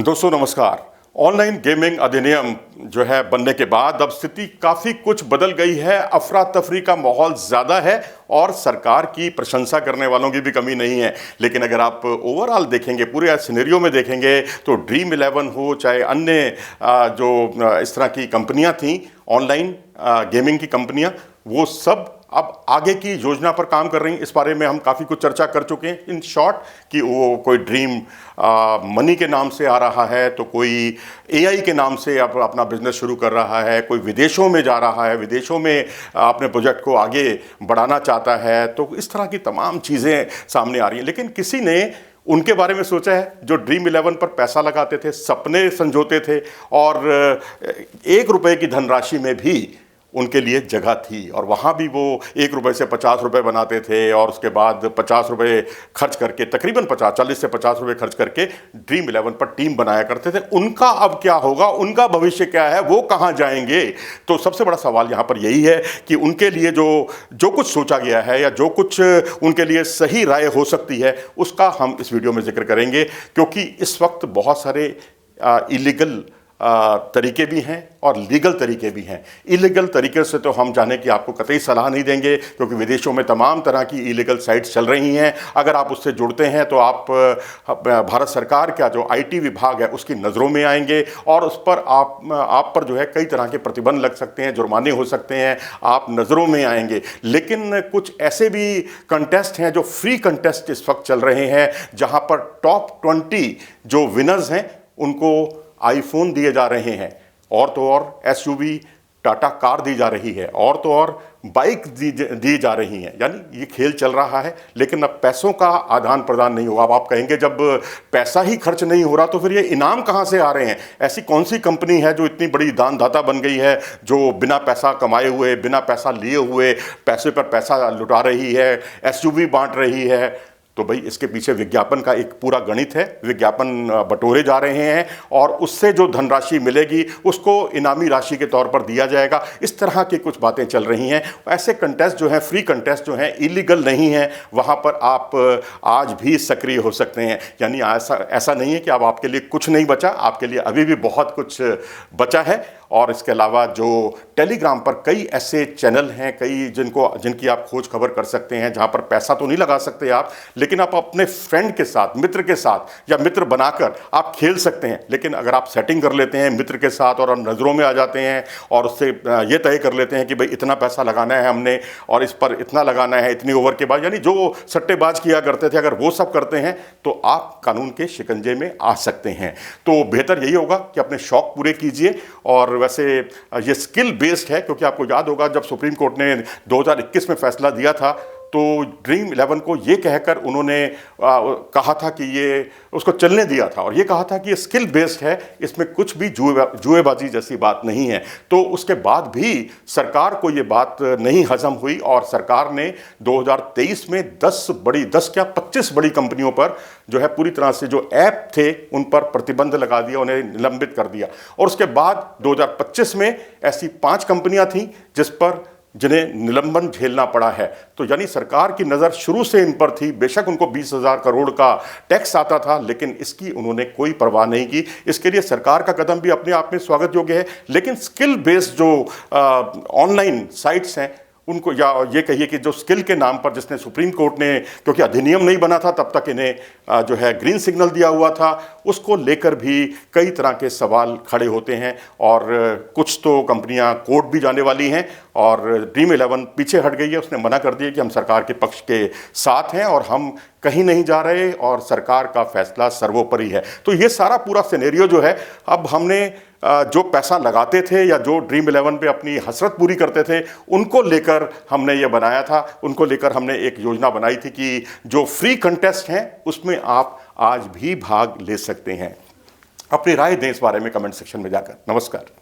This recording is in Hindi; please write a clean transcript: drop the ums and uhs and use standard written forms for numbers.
दोस्तों नमस्कार। ऑनलाइन गेमिंग अधिनियम जो है बनने के बाद अब स्थिति काफ़ी कुछ बदल गई है। अफरा तफरी का माहौल ज़्यादा है और सरकार की प्रशंसा करने वालों की भी कमी नहीं है। लेकिन अगर आप ओवरऑल देखेंगे, पूरे सिनेरियो में देखेंगे, तो ड्रीम 11 हो चाहे अन्य जो इस तरह की कंपनियां थीं, ऑनलाइन गेमिंग की कंपनियां, वो सब अब आगे की योजना पर काम कर रही हैं। इस बारे में हम काफ़ी कुछ चर्चा कर चुके हैं इन शॉर्ट कि वो कोई ड्रीम मनी के नाम से आ रहा है, तो कोई एआई के नाम से अपना बिजनेस शुरू कर रहा है, कोई विदेशों में जा रहा है, विदेशों में अपने प्रोजेक्ट को आगे बढ़ाना चाहता है। तो इस तरह की तमाम चीज़ें सामने आ रही हैं। लेकिन किसी ने उनके बारे में सोचा है जो ड्रीम 11 पर पैसा लगाते थे, सपने संजोते थे और 1 रुपए की धनराशि में भी उनके लिए जगह थी, और वहाँ भी वो 1 रुपए से 50 रुपए बनाते थे और उसके बाद 50 रुपए खर्च करके, तकरीबन 40 से 50 रुपए खर्च करके ड्रीम 11 पर टीम बनाया करते थे। उनका अब क्या होगा, उनका भविष्य क्या है, वो कहाँ जाएंगे? तो सबसे बड़ा सवाल यहाँ पर यही है कि उनके लिए जो कुछ सोचा गया है या जो कुछ उनके लिए सही राय हो सकती है, उसका हम इस वीडियो में जिक्र करेंगे। क्योंकि इस वक्त बहुत सारे इलीगल तरीके भी हैं और लीगल तरीके भी हैं। इलीगल तरीके से तो हम जाने की आपको कतई सलाह नहीं देंगे, क्योंकि विदेशों में तमाम तरह की इलीगल साइट्स चल रही हैं। अगर आप उससे जुड़ते हैं तो आप भारत सरकार का जो आईटी विभाग है उसकी नज़रों में आएंगे और उस पर आप पर जो है कई तरह के प्रतिबंध लग सकते हैं, जुर्माने हो सकते हैं, आप नज़रों में आएंगे। लेकिन कुछ ऐसे भी कंटेस्ट हैं जो फ्री कंटेस्ट इस वक्त चल रहे हैं, जहाँ पर टॉप 20 जो विनर्स हैं उनको आईफोन दिए जा रहे हैं, और तो और एसयूवी टाटा कार दी जा रही है, और तो और बाइक दी जा रही हैं। यानी ये खेल चल रहा है, लेकिन अब पैसों का आदान प्रदान नहीं होगा। अब आप कहेंगे जब पैसा ही खर्च नहीं हो रहा तो फिर ये इनाम कहाँ से आ रहे हैं? ऐसी कौन सी कंपनी है जो इतनी बड़ी दानदाता बन गई है, जो बिना पैसा कमाए हुए, बिना पैसा लिए हुए, पैसे पर पैसा लुटा रही है, एसयूवी बांट रही है? तो भाई इसके पीछे विज्ञापन का एक पूरा गणित है। विज्ञापन बटोरे जा रहे हैं और उससे जो धनराशि मिलेगी उसको इनामी राशि के तौर पर दिया जाएगा। इस तरह की कुछ बातें चल रही हैं। ऐसे कंटेस्ट जो हैं, फ्री कंटेस्ट जो हैं, इलीगल नहीं हैं, वहाँ पर आप आज भी सक्रिय हो सकते हैं। यानी ऐसा नहीं है कि अब आपके लिए कुछ नहीं बचा, आपके लिए अभी भी बहुत कुछ बचा है। और इसके अलावा जो टेलीग्राम पर कई ऐसे चैनल हैं, कई जिनकी आप खोज खबर कर सकते हैं, जहाँ पर पैसा तो नहीं लगा सकते आप, लेकिन आप अपने फ्रेंड के साथ, मित्र के साथ या मित्र बनाकर आप खेल सकते हैं। लेकिन अगर आप सेटिंग कर लेते हैं मित्र के साथ और नज़रों में आ जाते हैं और उससे ये तय कर लेते हैं कि भाई इतना पैसा लगाना है हमने और इस पर इतना लगाना है इतनी ओवर के बाद, यानी जो सट्टेबाज किया करते थे, अगर वो सब करते हैं तो आप कानून के शिकंजे में आ सकते हैं। तो बेहतर यही होगा कि अपने शौक पूरे कीजिए। और वैसे ये स्किल बेस्ड है, क्योंकि आपको याद होगा जब सुप्रीम कोर्ट ने 2021 में फैसला दिया था तो ड्रीम 11 को ये कहकर उन्होंने कहा था कि ये उसको चलने दिया था और ये कहा था कि ये स्किल बेस्ड है, इसमें कुछ भी जुएबाजी जैसी बात नहीं है। तो उसके बाद भी सरकार को ये बात नहीं हजम हुई और सरकार ने 2023 में 10 क्या 25 बड़ी कंपनियों पर जो है पूरी तरह से जो ऐप थे उन पर प्रतिबंध लगा दिया, उन्हें निलंबित कर दिया। और उसके बाद 2025 में ऐसी 5 कंपनियां थीं जिन्हें निलंबन झेलना पड़ा है। तो यानी सरकार की नज़र शुरू से इन पर थी। बेशक उनको 20,000 करोड़ का टैक्स आता था, लेकिन इसकी उन्होंने कोई परवाह नहीं की। इसके लिए सरकार का कदम भी अपने आप में स्वागत योग्य है। लेकिन स्किल बेस्ड जो ऑनलाइन साइट्स हैं उनको, या ये कहिए कि जो स्किल के नाम पर जिसने सुप्रीम कोर्ट ने, क्योंकि अधिनियम नहीं बना था तब तक इन्हें जो है ग्रीन सिग्नल दिया हुआ था, उसको लेकर भी कई तरह के सवाल खड़े होते हैं। और कुछ तो कंपनियां कोर्ट भी जाने वाली हैं और ड्रीम 11 पीछे हट गई है। उसने मना कर दिया कि हम सरकार के पक्ष के साथ हैं और हम कहीं नहीं जा रहे और सरकार का फैसला सर्वोपरि है। तो ये सारा पूरा सिनेरियो जो है, अब हमने जो पैसा लगाते थे या जो ड्रीम 11 पे अपनी हसरत पूरी करते थे उनको लेकर हमने ये बनाया था, उनको लेकर हमने एक योजना बनाई थी कि जो फ्री कंटेस्ट हैं उसमें आप आज भी भाग ले सकते हैं। अपनी राय दें इस बारे में कमेंट सेक्शन में जाकर। नमस्कार।